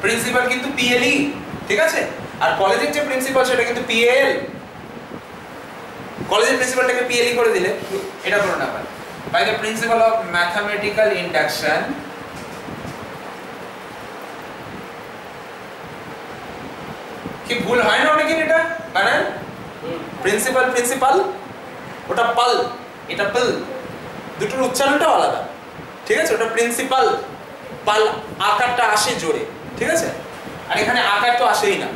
Speaker 1: principal কিন্তু PLE, ঠিক আছে? আর কলেজের যে প্রিন্সিপাল সেটা কিন্তু PL, কলেজের প্রিন্সিপালটাকে PLE করে দিলে এটা কোনো না পারে। by the principle of mathematical induction কি ভুল হয় না অনেকের এটা বানান? প্রিন্সিপাল প্রিন্সিপাল, ওটা পাল, এটা পাল, দুটোর উচ্চারণটাও আলাদা, ঠিক আছে? ওটা প্রিন্সিপাল, পাল আকারটা আসে জোরে, ঠিক আছে? আর এখানে আকার তো আসেই না।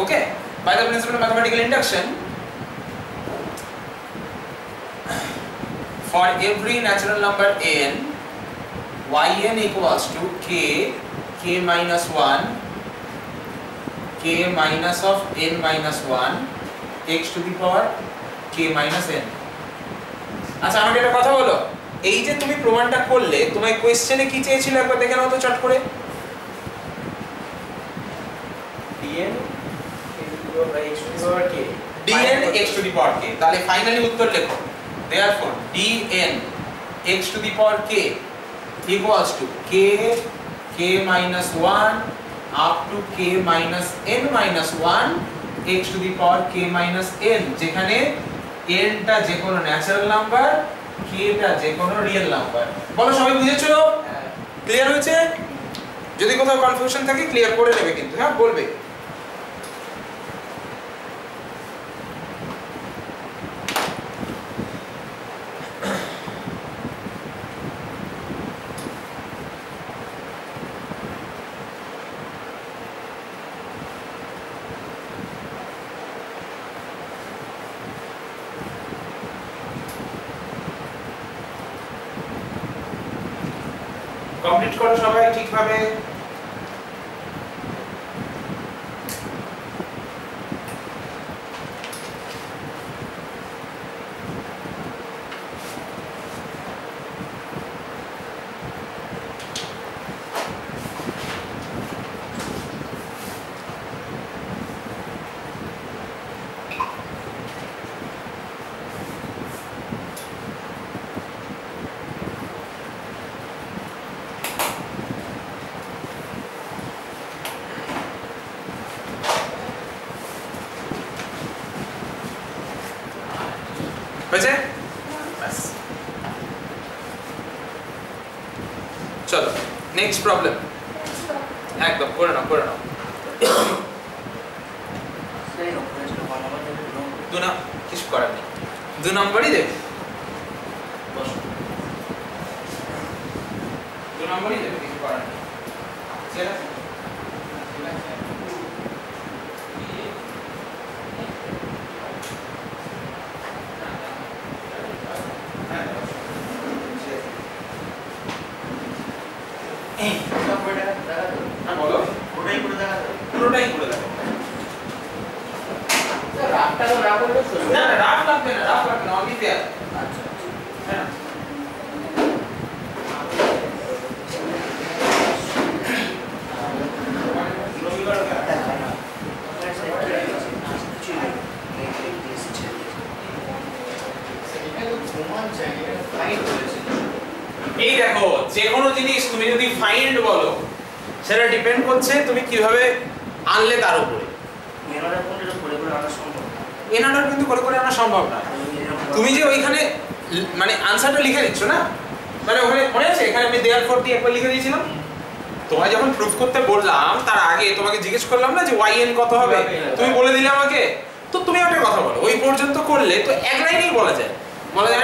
Speaker 1: Okay, by the principle of mathematical induction, for every natural number n, yn equals to k minus 1, k minus of n minus 1, x to the power k minus n। আচ্ছা আমাকে একটা কথা বলো, এই যে তুমি প্রমাণটা করলে তোমার কোশ্চেনে কি চেয়েছিল একবার দেখে নাও তো চট করে।
Speaker 4: dn x to the power k,
Speaker 1: dn x to the power k, তাহলে ফাইনালি উত্তর লেখো, therefore dn x to the power k equals to k minus 1 up to k minus n minus 1 x to the power k minus n, যেখানে n টা যে কোনো natural number, k টা যে কোনো রিয়েল নাম্বার। বলো সবাই বুঝেছো? ক্লিয়ার হয়েছে? যদি কোথাও কনফিউশন থাকে ক্লিয়ার করে নেবে কিন্তু, হ্যাঁ বলবে। কমপ্লিট করো সবাই ঠিকভাবে। হয়েছে? ব্যাস, চলো নেক্সট প্রবলেম। একদম করে নাও করে নাও। দু না কিছু করার নেই, 2 নম্বরই দেবে, 2 নম্বরই দেবে, কিছু করার নেই। ঠিক আছে? বলো, পুরোটাই করে দেখো।
Speaker 4: রাফটা তো না করলে চলবে
Speaker 1: না না, রাফ লাগবে না, রাফ লাগবে না, অনলি দেয়ার।
Speaker 4: আচ্ছা
Speaker 1: হ্যাঁ এই দেখো, যে কোনো জিনিস তুমি যদি ফাইন্ড বলো সেটা ডিপেন্ড করছে তুমি কিভাবে আনলে তার উপরে। এন অর্ডার কিন্তু করে আনা সম্ভব না। তুমি যে ওইখানে মানে আনসারটা লিখে দিচ্ছ না, মানে ওখানে মনে আছে এখানে আমি দেয়ারফর দিয়ে একবার লিখে দিয়েছিলাম। তোমায় যখন প্রুফ করতে বললাম তার আগে তোমাকে জিজ্ঞেস করলাম না যে yn কত হবে, তুমি বলে দিলে আমাকে। তো তুমি একটা কথা বলো, ওই পর্যন্ত করলে তো এক লাইনেই বলা যায়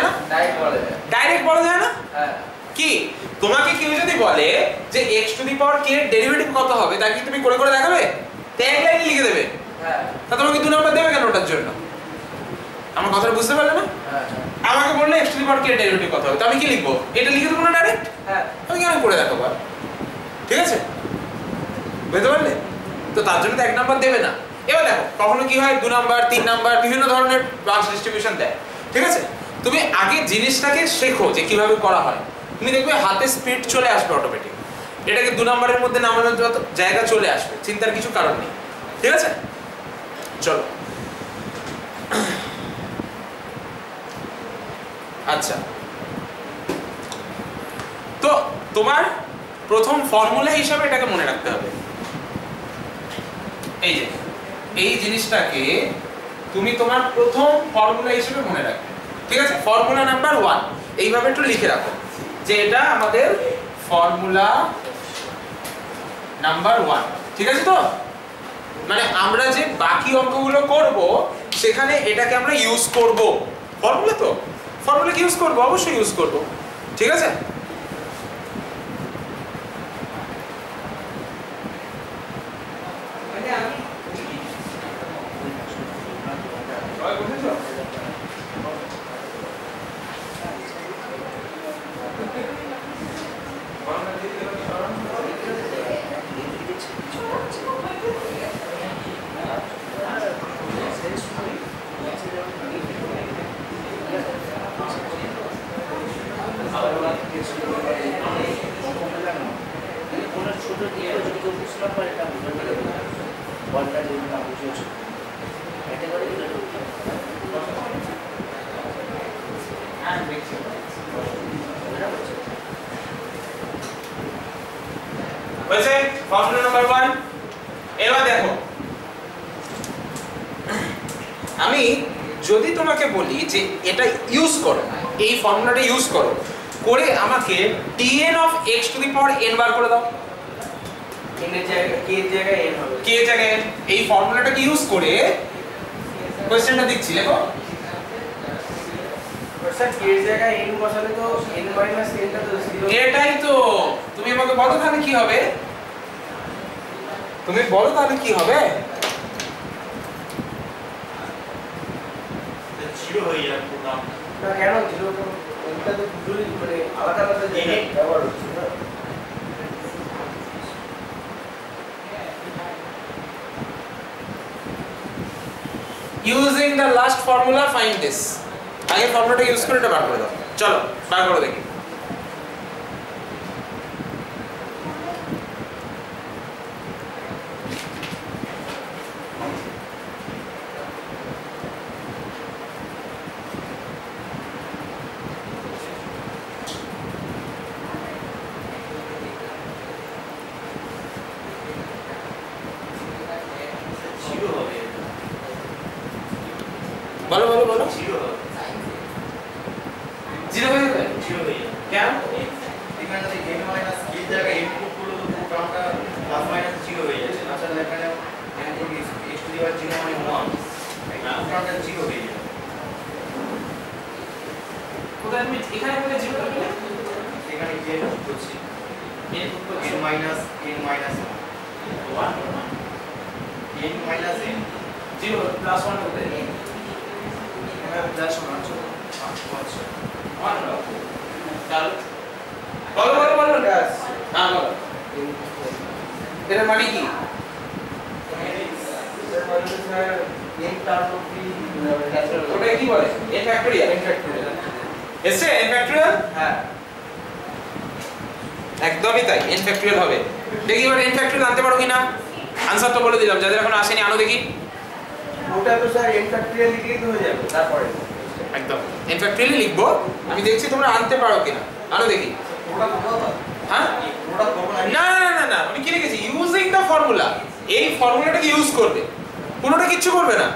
Speaker 1: না? ডাইরেক্ট বলা যায় না? কি তোমাকে কেউ যদি বলে যে x to the power k এর ডেরিভেটিভ কত হবে, তা কি তুমি করে দেখাবে? তো এক লাইনে লিখে দেবে। তা তোমাকে 2 নাম্বার দেবে কেন ওটার জন্য? আমার কথাটা বুঝতে পারলে না? আমাকে বললে x to the power k এর ডেরিভেটিভ কত হবে, তো আমি কি লিখবো? এটা লিখে দেবো না ডাইরেক্ট? আমি কেন করে দেখাবো? ঠিক আছে, বুঝতে পারলে? তো তার জন্য তো 1 নাম্বার দেবে না। এবার দেখো কখনো কি হয় 2 নাম্বার 3 নাম্বার বিভিন্ন ধরনের মার্কস ডিস্ট্রিবিউশন দেয়। ঠিক আছে, তুমি আগে জিনিসটাকে শেখো যে কিভাবে করা হয়, তুমি দেখবে হাতে স্পিড চলে আসবে অটোমেটিক। এটাকে 2 নাম্বারের মধ্যে নামানোর যত জায়গা চলে আসবে, চিন্তার কিছু কারণ নেই। ঠিক আছে, চলো। আচ্ছা, তো তোমার প্রথম ফর্মুলা হিসাবে এটাকে মনে রাখতে হবে। এই যে এই জিনিসটাকে তুমি তোমার প্রথম ফর্মুলা হিসেবে মনে রাখবে। ঠিক আছে, ফর্মুলা নাম্বার 1 এইভাবে একটু লিখে রাখো যে এটা আমাদের ফর্মুলা নাম্বার 1। ঠিক আছে, তো মানে আমরা যে বাকি অঙ্কগুলো করব সেখানে এটাকে আমরা ইউজ করব। ফর্মুলা তো ফর্মুলা কি ইউজ করব? অবশ্যই ইউজ করব। ঠিক আছে, বলছে ফর্মুলা নাম্বার 1। এবার দেখো আমি যদি তোমাকে বলি যে এটা ইউজ করো, এই ফর্মুলাটা ইউজ করো, করে আমাকে tn of x to the power n বার করে দাও।
Speaker 4: n এর জায়গায় k এর জায়গায় n হবে,
Speaker 1: k এর জায়গায় n। এই ফর্মুলাটাকে ইউজ করে কোশ্চেনটা দিচ্ছি, দেখো
Speaker 4: স্যার k এর জায়গায় n বসালে তো n - n টা তো 0।
Speaker 1: এটাই তো, তুমি আমাকে বলো তাহলে কি হবে? তুমি বলো তাহলে কি হবে?
Speaker 3: 0 হয়ে যাবে পুরো।
Speaker 4: না কেন 0? এটা তো দুটোই মানে আলাদা আলাদা জায়গায় ব্যবহার হচ্ছে না।
Speaker 1: Using the last formula find this. আগে ফর্মুলাটা ইউজ করে এটা বার করে দাও। চলো বার করে দেখি। বলো বলো বলো।
Speaker 3: 0 হবে।
Speaker 1: 0 হয়ে যাবে?
Speaker 3: 0 হয়ে যাবে।
Speaker 1: কেন?
Speaker 3: এখানে যদি n মাইনাস k এর জায়গায় n পুট করলে তো পুরো টার্মটা প্লাস মাইনাস 0 হয়ে যাচ্ছে। আসলে এখানে n to x to the power 0 মানে 1, এই টার্মটা 0 হয়ে যাবে।
Speaker 1: কোথায় তুমি এখানে বলে 0 টা পেলে?
Speaker 3: এখানে k পুট করছি,
Speaker 1: n পুট করছি
Speaker 3: n minus 1
Speaker 1: 1
Speaker 3: n minus n
Speaker 1: 0 plus 1 হতে
Speaker 3: প্লাস 1 আছে।
Speaker 1: 1 দাও। তাহলে বলো বলো বলো।
Speaker 4: ব্যাস
Speaker 1: হ্যাঁ বলো। এর মানে কি?
Speaker 4: স্যার বলতে sir n term of the natural
Speaker 1: ওটা কি বলে? n factorial.
Speaker 4: n factorial.
Speaker 1: এসে n ফ্যাক্টরিয়াল?
Speaker 4: হ্যাঁ
Speaker 1: একদমই তাই, n ফ্যাক্টরিয়াল হবে। দেখি এবার n ফ্যাক্টরিয়াল আনতে পারো কিনা? আনসার তো বলে দিলাম, যাদের এখন আসেনি আনো দেখি।
Speaker 4: ওটা তো স্যার n ফ্যাক্টরিয়াল লিখলেই তো হয়ে যাবে। তারপরে
Speaker 1: একদম n ফ্যাক্টরিয়াল লিখবো, আমি দেখছি তোমরা আনতে পারো কিনা। আনো দেখি।
Speaker 3: ওটা কত?
Speaker 1: হ্যাঁ
Speaker 3: ওটা কত না?
Speaker 1: না না না না, আমি কি লিখেছি? Using the formula. এই ফর্মুলাটাকে ইউজ করবে, কোনোটা কিচ্ছু করবে না।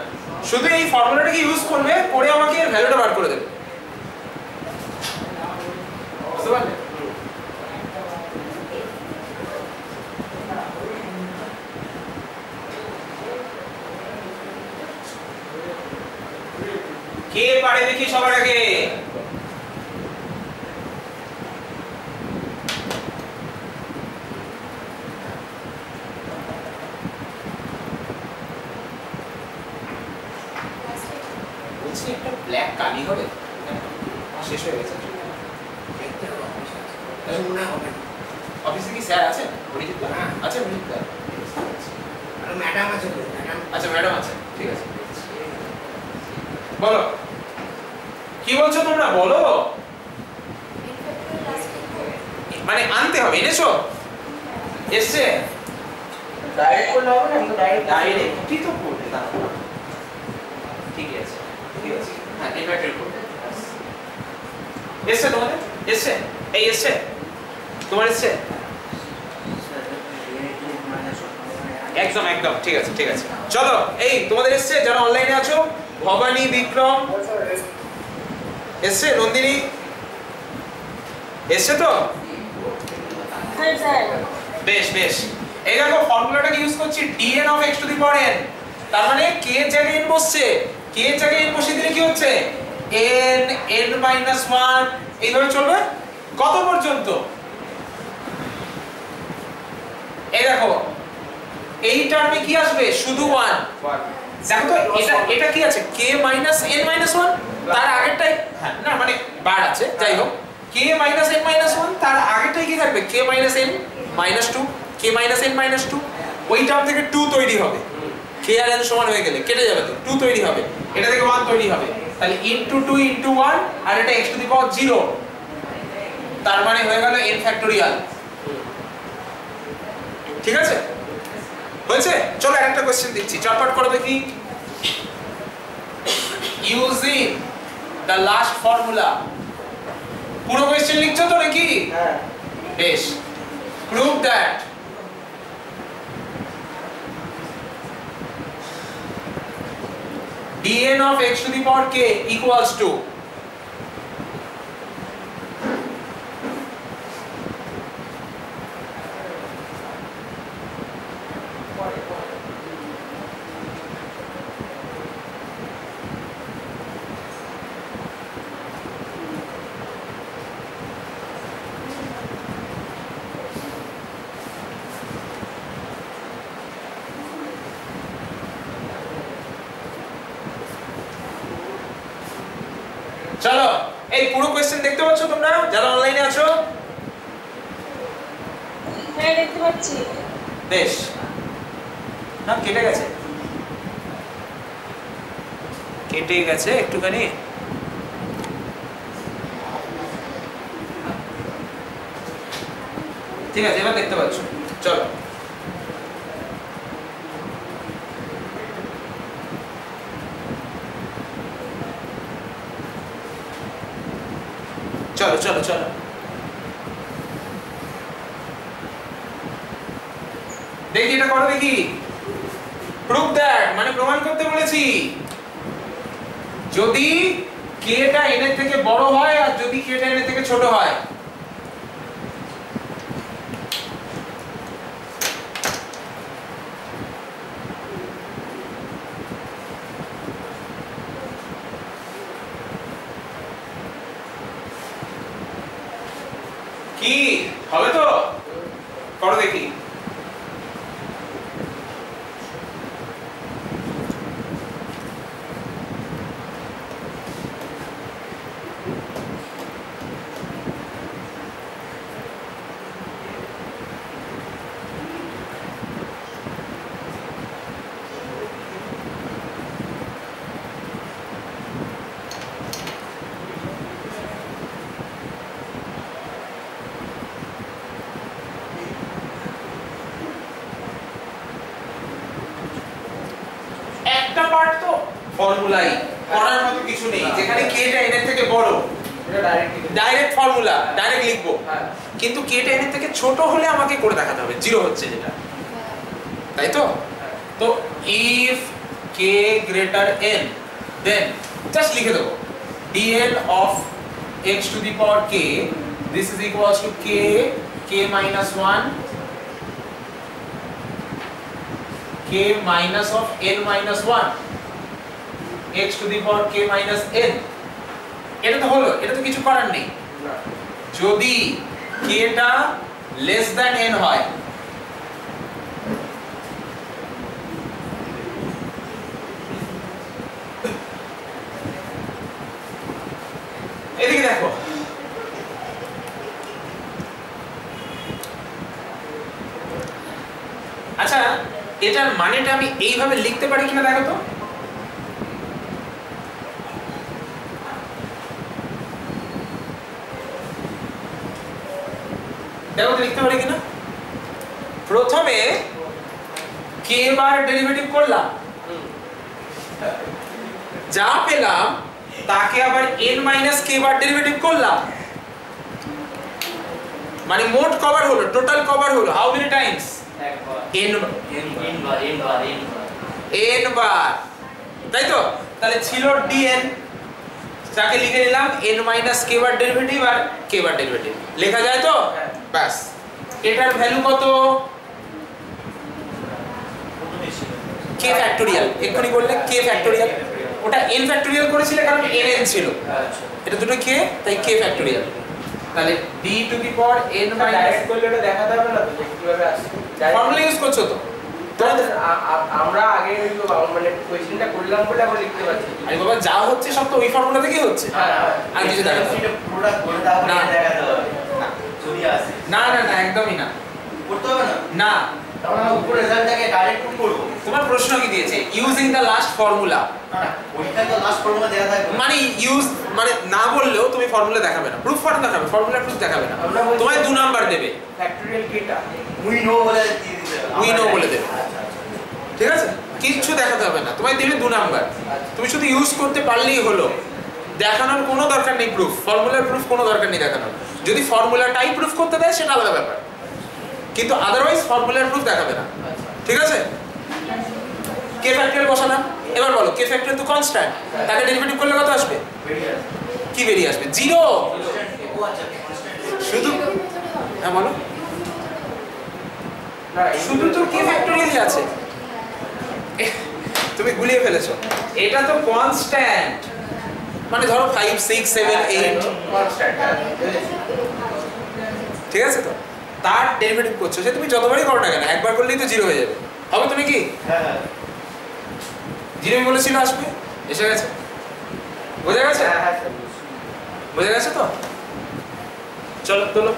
Speaker 1: শুধু এই ফর্মুলাটাকে ইউজ করবে, করে আমাকে এর ভ্যালুটা বার করে দেবে। বুঝতে পারলে? কে পারে দেখি সবার আগে? বলছি একটা ব্ল্যাক কালি হবে, শেষ হয়ে গেছে। অফিসে কি স্যার আছেন? অরিজিৎ দা আছে? অরিজিৎ দা
Speaker 3: ম্যাডাম আছে, ম্যাডাম।
Speaker 1: আচ্ছা, ম্যাডাম আছে, ঠিক আছে। বলো কি বলছো তোমরা, বলো। মানে আনতে হবে, এনেছো? এসছে?
Speaker 4: ডাইরেক্ট করলে হবে না, আমি তো
Speaker 1: ডাইরেক্টই তো করবে, ঠিক আছে, ঠিক আছে। হ্যাঁ, ইনভার্টেড করবে। এসছে তোমাদের? এসছে? এই এসছে তোমার? এসছে? একদম একদম ঠিক আছে, ঠিক আছে। চলো, এই তোমাদের এসছে যারা অনলাইনে আছো? ভবানী, বিক্রম এসছে, নন্দিনী এসছে তো? বেশ বেশ। এই দেখো ফর্মুলাটাকে ইউজ করছি, dn of x to the power n। তার মানে k এর জায়গায় n বসছে, k এর জায়গায় n বসিয়ে দিলে কি হচ্ছে? n n minus 1 এইভাবে চলবে কত পর্যন্ত? এই দেখো এই টার্মে কি আসবে? শুধু 1। দেখো তো এটা কি আছে? k minus n minus 1, তার আগেরটাই, হ্যাঁ না মানে বার আছে, যাই হোক k minus n minus 1, তার আগেরটাই কি থাকবে? k minus n minus 2, k minus n minus 2। ওই টার্ম থেকে 2 তৈরি হবে, k আর n সমান হয়ে গেলে কেটে যাবে তো 2 তৈরি হবে, এটা থেকে 1 তৈরি হবে, তাহলে into 2 into 1, আর এটা x to the power 0, তার মানে হয়ে গেল n ফ্যাক্টোরিয়াল। ঠিক আছে, হয়েছে? চলো আরেকটা কোশ্চেন দিচ্ছি, চটপট করে দেখি। ইউজিং দ্য লাস্ট ফর্মুলা, পুরো কোশ্চেন লিখছো তো নাকি?
Speaker 4: হ্যাঁ।
Speaker 1: বেশ। Prove that dn of x to the power k equals to চলো এই পুরো কোশ্চেন দেখতে পাচ্ছ তোমরা যারা অনলাইনে আছো?
Speaker 2: হ্যাঁ দেখতে পাচ্ছি।
Speaker 1: বেশ। না কেটে গেছে, কেটে গেছে একটুখানি। ঠিক আছে, এবার দেখতে পাচ্ছ। চলো চলো চলো চলো দেখি, এটা করো দেখি। প্রুভ দ্যাট মানে প্রমাণ করতে বলেছি, যদি k টা n এর থেকে বড় হয় আর যদি k টা n এর থেকে ছোট হয়, কি হবে? তো করো দেখি। একটা পার্ট তো ফর্মুলাই, করার মতো কিছু নেই, যেখানে k টা n এর থেকে বড়
Speaker 4: এটা
Speaker 1: ডাইরেক্ট ফর্মুলা, ডাইরেক্ট লিখবো।
Speaker 4: হ্যাঁ।
Speaker 1: কিন্তু k টা n এর থেকে ছোট হলে আমাকে করে দেখাতে হবে 0 হচ্ছে যেটা, তাই তো? তো if k k greater n, then just লিখে দেবো dn of x to the power k, this is equals to k minus 1, k minus of n minus 1, x to the power k minus n. এটা তো হলো, এটা তো কিছু করার নেই। যদি k টা less than n হয়, এদিকে দেখো, আচ্ছা এটার মানেটা আমি এইভাবে লিখতে পারি কিনা দেখো তো। দেখো তো লিখতে পারি কিনা। প্রথমে k বার ডেরিভেটিভ করলাম, যা পেলাম তাকে আবার n মাইনাস k বার ডেরিভেটিভ করলাম, মানে মোট কভার হলো, টোটাল কভার হলো হাউ মেনি টাইমস, n বার, তাই তো। তাহলে ছিল dn, যাকে লিখে নিলাম n মাইনাস k বার ডেরিভেটিভ আর k বার ডেরিভেটিভ, লেখা যায় তো? ব্যাস। এটার ভ্যালু কত? k ফ্যাক্টোরিয়াল, এক্ষুনি বললে k ফ্যাক্টোরিয়াল, ওটা n ফ্যাক্টোরিয়াল করেছিলে কারণ n ছিল, এটা দুটো k, তাই k ফ্যাক্টোরিয়াল। তাহলে d to the power n minus,
Speaker 4: direct করলে এটা দেখাতে হবে না তো যে কিভাবে আসছে,
Speaker 1: ফর্মুলা ইউজ করছো তো?
Speaker 4: আমরা আগে মানে কোশ্চেনটা করলাম বলে আমরা লিখতে পারছি।
Speaker 1: আরে বাবা, যা হচ্ছে সব তো ওই ফর্মুলা থেকেই হচ্ছে, আর কিছু দেখাতে হবে
Speaker 3: পুরোটা করে তারপরে
Speaker 1: না।
Speaker 3: দেখাতে হবে
Speaker 1: না।
Speaker 3: যদি আসে
Speaker 1: না না না, একদমই না,
Speaker 3: করতে হবে না,
Speaker 1: না।
Speaker 3: তাহলে আমরা উপরে রেজাল্টটাকে ডাইরেক্ট পুট করব।
Speaker 1: তোমার প্রশ্ন কি দিয়েছে? ইউজিং দ্য লাস্ট ফর্মুলা,
Speaker 3: না না, পরীক্ষায় তো লাস্ট ফর্মুলা দেয়া থাকবে।
Speaker 1: মানে ইউজ মানে না বললেও তুমি ফর্মুলা দেখাবে না, প্রুফ ফর্ম দেখাবে, ফর্মুলা প্রুফ দেখাবে না, তোমায় 2 নাম্বার দেবে,
Speaker 4: ফ্যাক্টোরিয়াল কিটা
Speaker 3: উই নো বলে দিয়ে দিতে হবে।
Speaker 1: উই নো বলে দেবে,
Speaker 3: আচ্ছা আচ্ছা।
Speaker 1: ঠিক আছে? কিচ্ছু দেখাতে হবে না, তোমায় দেবে 2 নাম্বার, তুমি শুধু ইউজ করতে পারলেই হলো, দেখানোর কোনো দরকার নেই প্রুফ, ফর্মুলার প্রুফ কোনো দরকার নেই দেখানোর। যদি ফর্মুলাটাই প্রুফ করতে দেয় সেটা আলাদা ব্যাপার, কিন্তু আদারওয়াইজ ফর্মুলার প্রুফ দেখাবে না, ঠিক আছে? k ফ্যাক্টোরিয়াল বসালাম, এবার বলো k ফ্যাক্টোরিয়াল তো কনস্ট্যান্ট, তাকে ডেরিভেটিভ করলে কত আসবে?
Speaker 3: বেরিয়ে আসবে।
Speaker 1: কি বেরিয়ে আসবে? 0।
Speaker 3: ও আচ্ছা, কনস্ট্যান্ট।
Speaker 1: শুধু হ্যাঁ বলো,
Speaker 4: না
Speaker 1: শুধু তো k ফ্যাক্টোরিয়ালই আছে, তুমি গুলিয়ে ফেলেছো, এটা তো কনস্ট্যান্ট, মানে ধরো 5 6 7 8,
Speaker 4: কনস্ট্যান্ট,
Speaker 1: ঠিক আছে তো? তার ডেরিভেটিভ করছো, সে তুমি যতবারই করো না কেন, একবার করলেই তো 0 হয়ে যাবে, হবে তুমি কি?
Speaker 3: হ্যাঁ হ্যাঁ
Speaker 1: 0 বলেছিল আসবে, এসে গেছে, বোঝা গেছে?
Speaker 4: হ্যাঁ হ্যাঁ স্যার।
Speaker 1: বোঝা গেছে তো? চলো তোলো।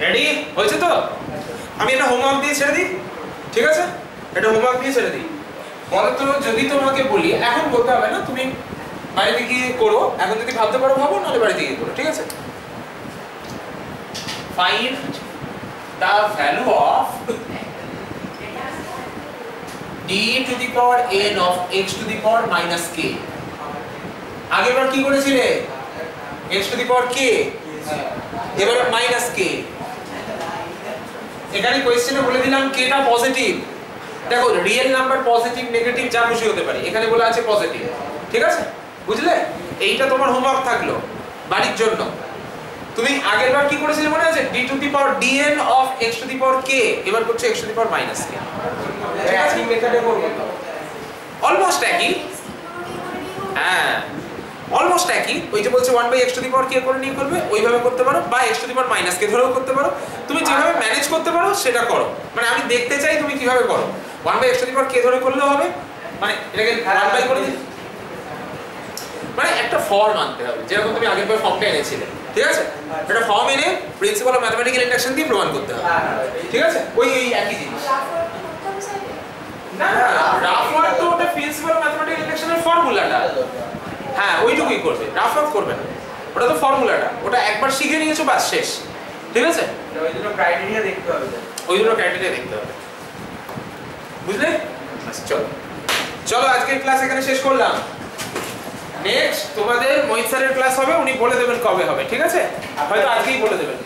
Speaker 1: রেডি হয়েছে তো? আমি এটা হোমওয়ার্ক দিয়ে ছেড়ে দিই, ঠিক আছে? এটা হোমওয়ার্ক দিয়ে ছেড়ে দিই। বলো তো, যদি তোমাকে বলি, এখন বলতে হবে না, তুমি বাড়িতে গিয়ে করো, এখন যদি ভাবতে পারো ভাবো, নাহলে বাড়িতে গিয়ে করো, ঠিক আছে? Find the value of d to the power n of x to the power minus k। আগেরবার কি করেছিলে? x to the power k, এবার মাইনাস k। এখানে কোশ্চেনে বলে দিলাম k টা পজিটিভ, দেখো রিয়েল নাম্বার পজিটিভ নেগেটিভ যা খুশি হতে পারে, এখানে বলা আছে পজিটিভ, ঠিক আছে? বুঝলে? এইটা তোমার হোমওয়ার্ক থাকলো বাড়ির জন্য। তুমি আগেরবার কি করেছিলে মনে আছে? d to the power dn of x to the power k, এবার করছো x to the power minus k, ঠিক আছে?
Speaker 4: একই মেথডে করব তো,
Speaker 1: অলমোস্ট একই, হ্যাঁ অলমোস্ট একই। ওই যে বলছে 1/x two the power k করে নিয়ে করবে, ওইভাবে করতে পারো, বা x to the power minus k ধরেও করতে পারো, তুমি যেভাবে ম্যানেজ করতে পারো সেটা করো। মানে আমি দেখতে চাই তুমি কিভাবে করো, 1/x two the power k ধরে করলেও হবে, মানে এটাকে 1 করে দিই, মানে একটা ফর্ম আনতে হবে, যেরকম তুমি আগের বার ফর্মটা এনেছিলে, ঠিক আছে? একটা ফর্ম এনে প্রিন্সিপাল অফ ম্যাথমেটিক্যাল ইন্ডাকশন দিয়ে প্রমাণ করতে হবে, ঠিক আছে? ওই একই জিনিস। না রাফ ওয়ার্ক তো ওটা প্রিন্সিপাল ম্যাথমেটিক্যাল ইকুয়েশনের ফর্মুলাটা, হ্যাঁ ওইটুকুই করবে, রাফ ওয়ার্ক করবে না, ওটা তো ফর্মুলাটা, ওটা একবার শিখে নিয়েছো বাস শেষ, ঠিক আছে?
Speaker 4: ওই দুটো ক্রাইটেরিয়া দেখতে হবে,
Speaker 1: ওই দুটো ক্রাইটেরিয়া দেখতে হবে, বুঝলে? আচ্ছা চলো চলো আজকের ক্লাস এখানে শেষ করলাম। নেক্সট তোমাদের মোহিত স্যারের ক্লাস হবে, উনি বলে দেবেন কবে হবে, ঠিক আছে? হয়তো আজকেই বলে দেবেন।